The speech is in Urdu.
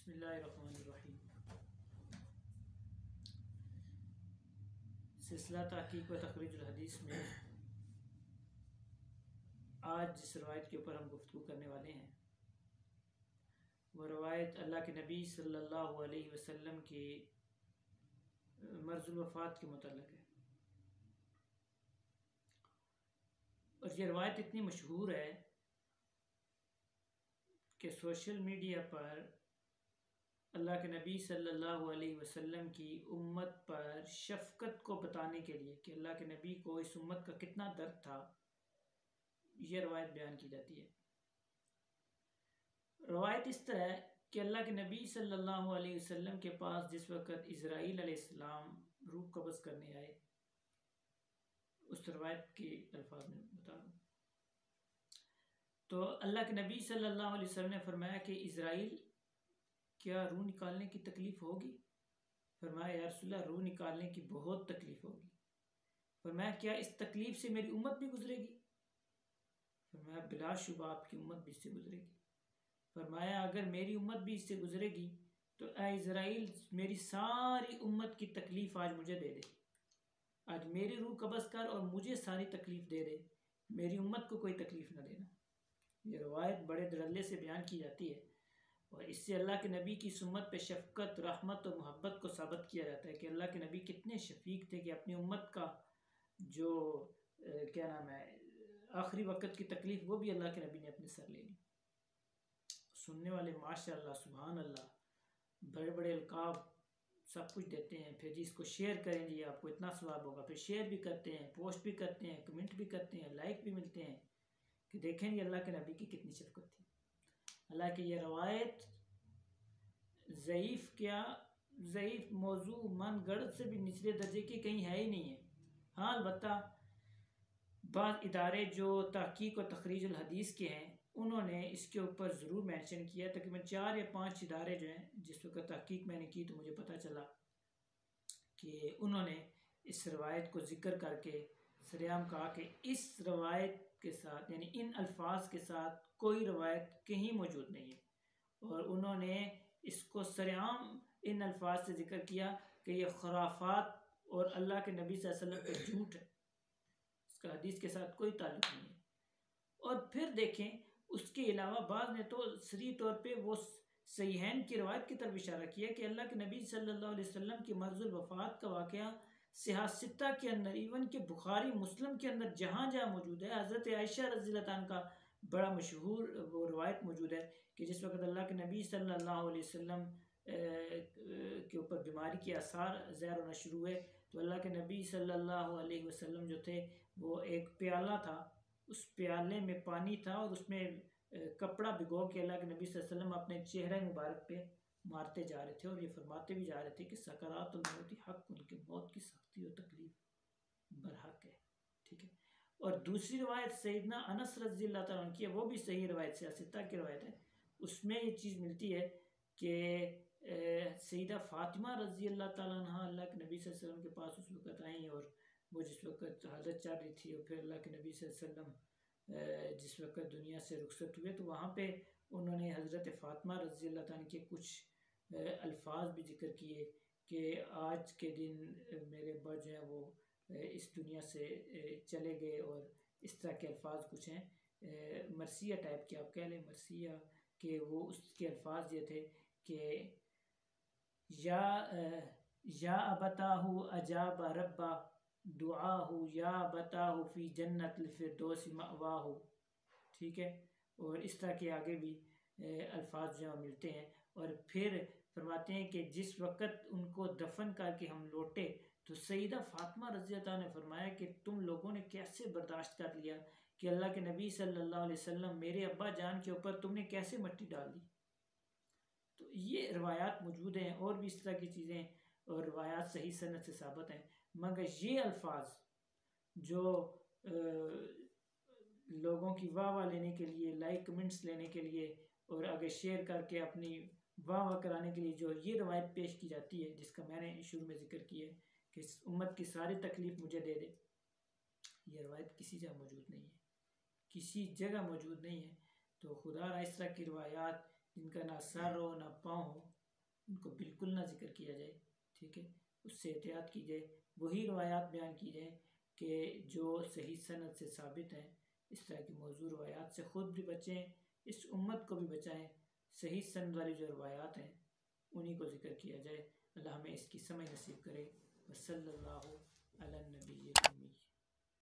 بسم اللہ الرحمن الرحیم۔ سلسلہ تحقیق و تخریج الحدیث میں آج جس روایت کے اوپر ہم گفتگو کرنے والے ہیں وہ روایت اللہ کے نبی صلی اللہ علیہ وسلم کی مرض الوفات کے متعلق ہے، اور یہ روایت اتنی مشہور ہے کہ سوشل میڈیا پر اللہ کے نبی صلی اللہ علیہ وسلم کی امت پر شفقت کو بتانے کے لیے کہ اللہ کے نبی کو اس امت کا کتنا درد تھا، یہ روایت بیان کی جاتی ہے۔ روایت اس طرح ہے کہ اللہ کے نبی صلی اللہ علیہ وسلم کے پاس جس وقت اسرائیل علیہ السلام روح قبض کرنے آئے، اس روایت کے الفاظ میں بتا دوں تو اللہ کے نبی صلی اللہ علیہ وسلم نے فرمایا کہ اسرائیل کیا روح نکالنے کی تکلیف ہوگی؟ فرمایا یا رسول اللہ روح نکالنے کی بہت تکلیف ہوگی۔ فرمایا کیا اس تکلیف سے میری امت بھی گزرے گی؟ فرمایا بلا شبہ آپ کی امت بھی اس سے گزرے گی۔ فرمایا اگر میری امت بھی اس سے گزرے گی تو اے اسرائیل میری ساری امت کی تکلیف آج مجھے دے دے، آج میری روح قبض کر اور مجھے ساری تکلیف دے دے، میری امت کو کوئی تکلیف نہ دینا۔ یہ روایت بڑے دھڑلے سے بیان کی جاتی ہے، اور اس سے اللہ کے نبی کی امت پہ شفقت، رحمت اور محبت کو ثابت کیا جاتا ہے کہ اللہ کے نبی کتنے شفیق تھے کہ اپنی امت کا جو آخری وقت کی تکلیف وہ بھی اللہ کے نبی نے اپنے سر لے لی۔ سننے والے ماشاء اللہ سبحان اللہ بڑے بڑے القاب سب کچھ دیتے ہیں، پھر جی اس کو شیئر کریں جی آپ کو اتنا ثواب ہوگا، پھر شیئر بھی کرتے ہیں، پوسٹ بھی کرتے ہیں، کمنٹ بھی کرتے ہیں، لائک بھی ملتے ہیں کہ دیکھیں گے اللہ کے نبی کی کتنی شفقت تھی۔ حالانکہ یہ روایت ضعیف موضوع من گڑھ سے بھی نچلے درجے کی کہیں ہے ہی نہیں ہے۔ ہاں البتہ بعض ادارے جو تحقیق و تخریج الحدیث کے ہیں انہوں نے اس کے اوپر ضرور مینشن کیا، تقریباً 4 یا 5 ادارے جو ہیں جس وقت تحقیق میں نے کی تو مجھے پتہ چلا کہ انہوں نے اس روایت کو ذکر کر کے سریعام کہا کہ اس روایت کے ساتھ یعنی ان الفاظ کے ساتھ کوئی روایت کہیں موجود نہیں ہے، اور انہوں نے اس کو سریعام ان الفاظ سے ذکر کیا کہ یہ خرافات اور اللہ کے نبی صلی اللہ علیہ وسلم کا جھوٹ ہے، اس کا حدیث کے ساتھ کوئی تعلق نہیں ہے۔ اور پھر دیکھیں اس کے علاوہ بعض نے تو صریح طور پہ وہ صحیحین کی روایت کی طرف اشارہ کیا کہ اللہ کے نبی صلی اللہ علیہ وسلم کی مرض الوفات کا واقعہ صحاح ستہ کے اندر، ایون کہ بخاری مسلم کے اندر جہاں جہاں موجود ہے، حضرت عائشہ رضی اللہ عنہ کا بڑا مشہور وہ روایت موجود ہے کہ جس وقت اللہ کے نبی صلی اللہ علیہ وسلم کے اوپر بیماری کے آثار ظاہر ہونا شروع ہوئے تو اللہ کے نبی صلی اللہ علیہ وسلم جو تھے وہ ایک پیالہ تھا، اس پیالے میں پانی تھا اور اس میں کپڑا بھگو کے اللہ کے نبی صلی اللہ علیہ وسلم اپنے چہرہ مبارک پہ مارتے جا رہے تھے، اور یہ فرماتے بھی جا رہے تھے کہ سکرات الموت حق، ان کے موت کی سختی اور تکلیف برحق ہے۔ ٹھیک ہے، اور دوسری روایت سیدنا انس رضی اللہ تعالیٰ عنہ کی ہے، وہ بھی صحیح روایت صحیح ستہ کی روایت ہے، اس میں یہ چیز ملتی ہے کہ سیدہ فاطمہ رضی اللہ تعالیٰ عنہ اللہ کے نبی صلی اللہ علیہ وسلم کے پاس اس وقت آئیں، اور وہ جس وقت حالت چل رہی تھی، اور پھر اللہ کے نبی صلی اللہ علیہ وسلم جس وقت دنیا سے رخصت ہوئے تو وہاں پہ انہوں نے حضرت فاطمہ رضی اللہ تعالیٰ کے کچھ الفاظ بھی ذکر کیے کہ آج کے دن میرے ابا جو ہیں وہ اس دنیا سے چلے گئے، اور اس طرح کے الفاظ کچھ ہیں مرثیہ ٹائپ کے، آپ کہہ لیں مرثیہ، کہ وہ اس کے الفاظ یہ تھے کہ یا ابتاہ اجاب ربا دعاہ یا ابتاہ فی جنت الفردوس مأواہ۔ ٹھیک ہے، اور اس طرح کے آگے بھی الفاظ جو ملتے ہیں، اور پھر فرماتے ہیں کہ جس وقت ان کو دفن کر کے ہم لوٹے تو سیدہ فاطمہ رضی اللہ عنہا نے فرمایا کہ تم لوگوں نے کیسے برداشت کر لیا کہ اللہ کے نبی صلی اللہ علیہ وسلم میرے ابا جان کے اوپر تم نے کیسے مٹی ڈال دی۔ تو یہ روایات موجود ہیں، اور بھی اس طرح کی چیزیں اور روایات صحیح سند سے ثابت ہیں، مگر یہ الفاظ جو لوگوں کی واہ واہ لینے کے لیے، لائک کمنٹس لینے کے لیے، اور آگے شیئر کر کے اپنی واہ واہ کرانے کے لیے جو یہ روایت پیش کی جاتی ہے جس کا میں نے شروع میں ذکر کیا ہے کہ اس امت کی ساری تکلیف مجھے دے دے، یہ روایت کسی جگہ موجود نہیں ہے، کسی جگہ موجود نہیں ہے۔ تو خدا را اس طرح کی روایات جن کا نہ سر ہو نہ پاؤں ہو ان کو بالکل نہ ذکر کیا جائے، ٹھیک ہے، اس سے احتیاط کی جائے، وہی روایات بیان کی جائیں کہ جو صحیح سند سے ثابت ہیں۔ اس طرح کی موضوع روایات سے خود بھی بچیں، اس امت کو بھی بچائیں، صحیح سند والی جو روایات ہیں انہی کو ذکر کیا جائے۔ اللہ ہمیں اس کی سمجھ نصیب کرے۔ وصلی اللہ علی النبی